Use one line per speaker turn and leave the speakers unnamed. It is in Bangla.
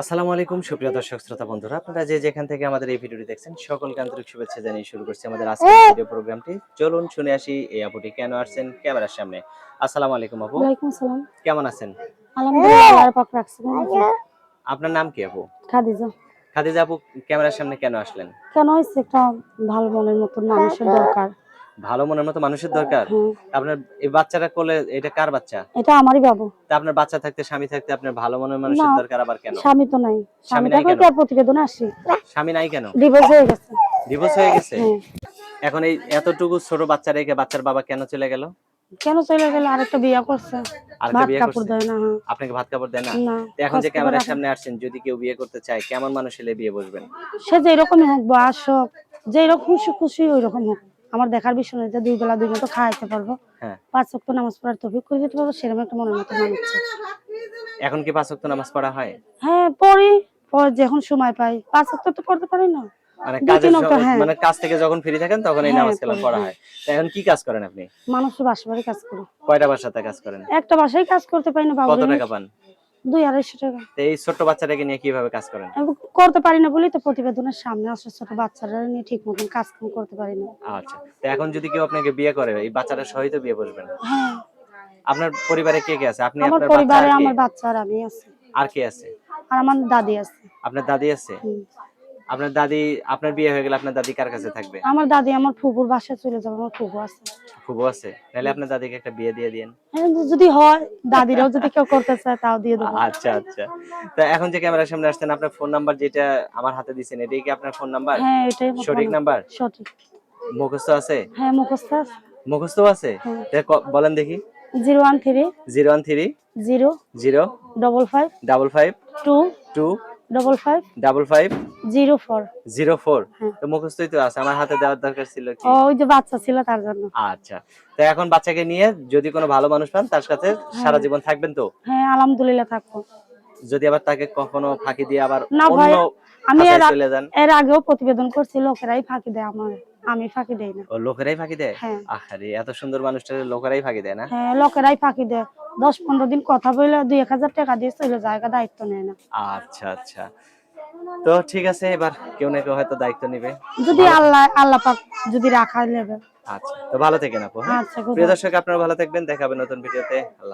আসসালামু আলাইকুম সুপ্রিয় দর্শক শ্রোতা বন্ধুরা, আপনারা যে যেখান থেকে আমাদের এই ভিডিওটি দেখছেন সকলকে আন্তরিক শুভেচ্ছা জানিয়ে শুরু করছি আমাদের আজকের ভিডিও প্রোগ্রামটি। চলুন শুনে আসি এই আপুটি কেন আসছেন ক্যামেরার সামনে। আসসালামু আলাইকুম আপু,
ওয়ালাইকুম আসসালাম।
কেমন আছেন?
আলহামদুলিল্লাহ, আল্লাহর পাক রাখছে।
আপনার নাম কি আপু?
খাদিজা।
খাদিজা আপু, ক্যামেরার সামনে কেন আসলেন?
কেন হয়েছে? একটা ভালো মনের মতন মানুষের দরকার।
ভালো মনের মতো মানুষের দরকার।
হ্যাঁ,
আপনার এই বাচ্চাটা কোলে, এটা কার বাচ্চা?
এটা আমারই বাবু।
তা আপনার বাচ্চা থাকতে, স্বামী থাকতে আপনার ভালো মনের
না,
মানুষের দরকার আবার কেন?
স্বামী তো নাই।
স্বামী
স্বামী
নাই
থাকলে
কেন?
কি আর প্রতিবেদনে আসি?
স্বামী নাই কেন?
ডিভোর্স হয়ে গেছে।
ডিভোর্স হয়ে গেছে?
হ্যাঁ।
এখন এই এতটুকু ছোট বাচ্চা রেখে বাচ্চার বাবা কেন চলে গেল?
কেন চলে গেল? আরেকটা বিয়ে করছে।
আরেকটা
ভাত
বিয়ে
কাপড়
করছে?
দেয় না। হ্যাঁ।
আপনাকে ভাত কাপড় দেয় না?
না,
তো এখন যে
খোঁজ খবর
ক্যামেরার
রাখে।
সামনে আসছেন, যদি কেউ বিয়ে করতে চায় কেমন মানুষ হলে বিয়ে বসবেন?
সে যেরকমই হোক, বয়স হোক, যেরকম খুশি ওই রকম হোক, আমার দেখার বিষয় নয়। যে দুই বেলা দুই মতো খাওয়াইতে পারবো,
হ্যাঁ।
5 ওয়াক্ত নামাজ পড়ার তৌফিক করে দিতে পারবো, সেরকম একটা মনের মতো মানুষ চাই।
এখন কি 5 ওয়াক্ত নামাজ পড়া হয়?
হ্যাঁ, পড়ি। পরে যখন সময় পাই, 5 ওয়াক্ত তো পড়তে পারি না।
মানে
2-3 ওয়াক্ত। হ্যাঁ,
মানে কাজ থেকে যখন ফ্রি থাকেন তখন এই
হ্যাঁ
নামাজ কালাম
পড়ি।
পড়া
হ্যাঁ,
হয়। তো এখন কি কাজ করেন আপনি?
মানুষের বাসাবাড়ি কাজ করি।
কয়টা বাসাতে কাজ করেন?
একটা বাসায় কাজ করতে পারি না,
কত
বাবুরে নিয়ে।
টাকা পান?
200-250 টাকা।
তো এই ছোট্ট বাচ্চাটাকে নিয়ে কিভাবে কাজ করেন?
আমি করতে পারি না বলেই তো প্রতিবেদনের সামনে আসে। ছোট বাচ্চারা নিয়ে ঠিক মতন কাজ কাম করতে পারি না।
আচ্ছা। তো এখন যদি কেউ আপনাকে বিয়ে করে, এই বাচ্চাটা সহই তো বিয়ে বসবেন?
হ্যাঁ,
আপনার পরিবারে কে কে আছে? আপনি,
আমার
আপনার বাচ্চা
পরিবারে
আর কে?
আমার বাচ্চা আর আমি আছি।
আর কে আছে?
আর আমার দাদি আছে।
আপনার দাদি আছে?
হুম।
আপনার দাদি, আপনার বিয়ে হয়ে গেলে আপনার দাদি কার কাছে থাকবে?
আমার দাদি আমার ফুপুর বাসায় চলে যাবে। আমার ফুপু আছে।
ফুফু আছে? তাহলে আপনার দাদিকে একটা বিয়ে দিয়ে দিয়েন।
হ্যাঁ, যদি হয়, দাদিরাও যদি কেউ করতে চায় তাও দিয়ে দেবো।
আচ্ছা, আচ্ছা। তো এখন যে ক্যামেরার সামনে আসছেন, আপনার ফোন নাম্বার যেটা আমার হাতে দিছেন, এটাই কি আপনার ফোন নাম্বার?
হ্যাঁ, এটাই আমার
সঠিক
মনে
নাম্বার?
সঠিক।
মুখস্থ আছে?
হ্যাঁ, মুখস্থ আছে।
মুখস্থ আছে?
হ্যাঁ।
বলেন দেখি।
013
013
0
0
55
55
2
2
55
55
04।
04।
হ্যাঁ।
তো মুখস্থই তো আছে, আমার হাতে দেওয়ার দরকার ছিল কি?
ওই যে বাচ্চা ছিল তার জন্য।
আচ্ছা। তো এখন বাচ্চাকে নিয়ে যদি কোনো ভালো মানুষ পান, তার সাথে সারা
হ্যাঁ,
জীবন থাকবেন তো?
হ্যাঁ, আলহামদুলিল্লাহ থাকবো।
যদি আবার তাকে কখনো ফাঁকি দিয়ে আবার
না ভাই,
অন্য
আমি
খাঁচায় চলে যান?
এর আগেও প্রতিবেদন করছি, লোকেরাই ফাঁকি দেয় আমার। আমি ফাঁকি দেই না।
ও, লোকেরাই ফাঁকি দেয়?
হ্যাঁ,
আহারে, এত সুন্দর মানুষটারে লোকেরাই ফাঁকি দেয় না?
হ্যাঁ, লোকেরাই ফাঁকি দেয়। 10-15 দিন কথা বলে 2-1000 টাকা দিয়ে চলে যায়, দায়িত্ব নেয় না।
আচ্ছা, আচ্ছা। তো ঠিক আছে, এবার কেউ না কেউ হয়তো দায়িত্ব নিবে।
যদি
ভালো,
আল্লাহ পাক যদি রাখা নেবে।
আচ্ছা। তো ভালো থেকেন আপু, হ্যাঁ?
আচ্ছা,
প্রিয়
খুদা।
দর্শক, আপনারা ভালো থাকবেন। দেখা হবে নতুন ভিডিওতে। আল্লাহ